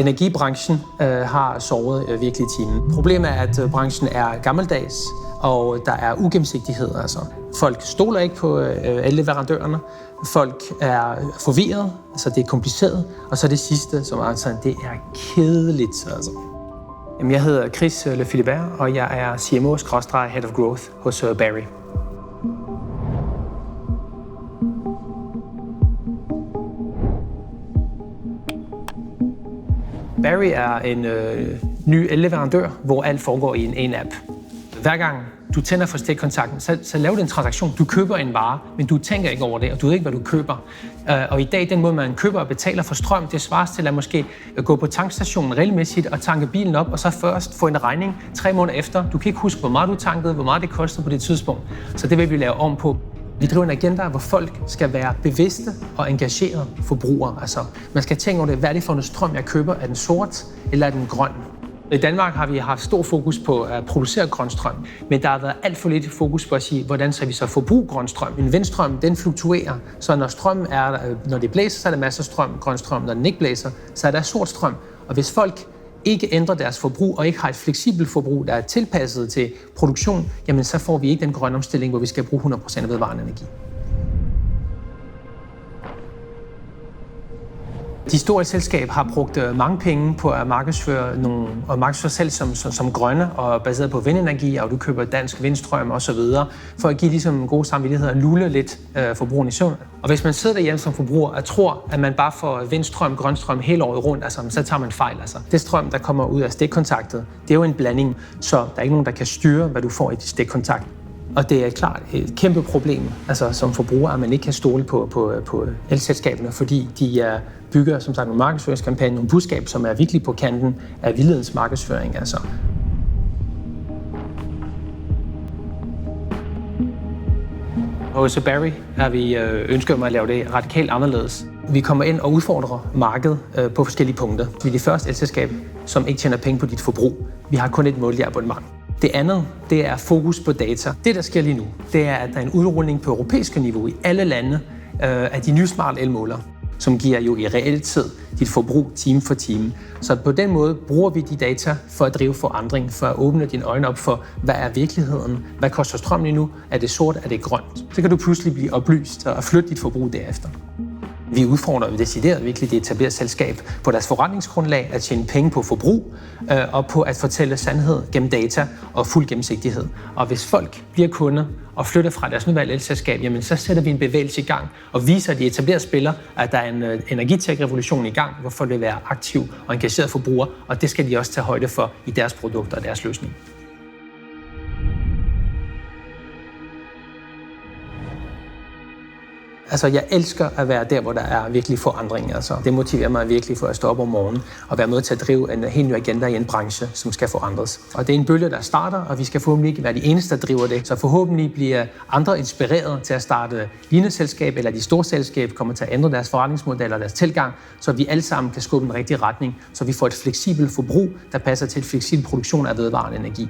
Energibranchen har sovet virkelig i timen. Problemet er, at branchen er gammeldags, og der er ugennemsigtighed. Altså. Folk stoler ikke på alle leverandørerne. Folk er forvirret, altså det er kompliceret. Og så det sidste, som er sådan, det er kedeligt. Altså. Jeg hedder Chris Le Philibert, og jeg er CMO/Head of Growth hos Berry. Berry er en ny elleverandør, hvor alt foregår i en app. Hver gang du tænder for stikkontakten, så laver du en transaktion. Du køber en vare, men du tænker ikke over det, og du ved ikke, hvad du køber. Og i dag, den måde, man køber og betaler for strøm, det svares til at måske gå på tankstationen regelmæssigt og tanke bilen op, og så først få en regning 3 måneder efter. Du kan ikke huske, hvor meget du tankede, hvor meget det kostede på det tidspunkt. Så det vil vi lave om på. Vi driver en agenda, hvor folk skal være bevidste og engagerede forbrugere. Altså, man skal tænke over det, hvad er det for noget strøm, jeg køber? Er den sort, eller er den grøn? I Danmark har vi haft stor fokus på at producere grøn strøm, men der har været alt for lidt fokus på at sige, hvordan skal vi så forbruge grøn strøm? En vindstrøm, den fluktuerer, så når det blæser, så er der masser af strøm, grøn strøm. Når den ikke blæser, så er der sort strøm. Og hvis folk ikke ændrer deres forbrug og ikke har et fleksibelt forbrug, der er tilpasset til produktion, jamen så får vi ikke den grønne omstilling, hvor vi skal bruge 100% af vedvarende energi. De store selskaber har brugt mange penge på at markedsføre selv som grønne og baseret på vindenergi, og du køber dansk vindstrøm osv., for at give ligesom gode samvittigheder og lulle lidt forbrugeren i søvn. Og hvis man sidder derhjemme som forbruger og tror, at man bare får vindstrøm, grønstrøm hele året rundt, altså, så tager man fejl. Altså. Det strøm, der kommer ud af stikkontaktet, det er jo en blanding, så der er ikke nogen, der kan styre, hvad du får i dit stikkontakt. Og det er klart et kæmpe problem, altså som forbruger, at man ikke kan stole på elselskaberne, fordi de bygger som sagt nogle markedsføringskampagner, nogle budskab, som er virkelig på kanten af vildledens markedsføring. Altså. Hos Berry har vi ønsket om at lave det radikalt anderledes. Vi kommer ind og udfordrer markedet på forskellige punkter. Vi er det første elselskab, som ikke tjener penge på dit forbrug. Vi har kun et mål i abonnement. Det andet, det er fokus på data. Det, der sker lige nu, det er, at der er en udrulning på europæisk niveau i alle lande af de nye smart elmålere, som giver jo i reelt tid dit forbrug time for time. Så på den måde bruger vi de data for at drive forandring, for at åbne dine øjne op for, hvad er virkeligheden? Hvad koster strøm lige nu? Er det sort? Er det grønt? Så kan du pludselig blive oplyst og flytte dit forbrug derefter. Vi udfordrer decideret virkelig det etablerede selskab på deres forretningsgrundlag at tjene penge på forbrug og på at fortælle sandhed gennem data og fuld gennemsigtighed. Og hvis folk bliver kunder og flytter fra deres nuværende elselskab, jamen så sætter vi en bevægelse i gang og viser de etablerede spillere, at der er en energitech-revolution i gang, hvor folk vil være aktive og engagerede forbrugere, og det skal de også tage højde for i deres produkter og deres løsning. Altså, jeg elsker at være der, hvor der er virkelig forandring. Altså, det motiverer mig virkelig for at stå op om morgenen og være med til at drive en helt ny agenda i en branche, som skal forandres. Og det er en bølge, der starter, og vi skal forhåbentlig ikke være de eneste, der driver det. Så forhåbentlig bliver andre inspireret til at starte lignende selskab, eller de store selskaber kommer til at ændre deres forretningsmodeller og deres tilgang, så vi alle sammen kan skubbe den rigtige retning, så vi får et fleksibelt forbrug, der passer til et fleksibel produktion af vedvarende energi.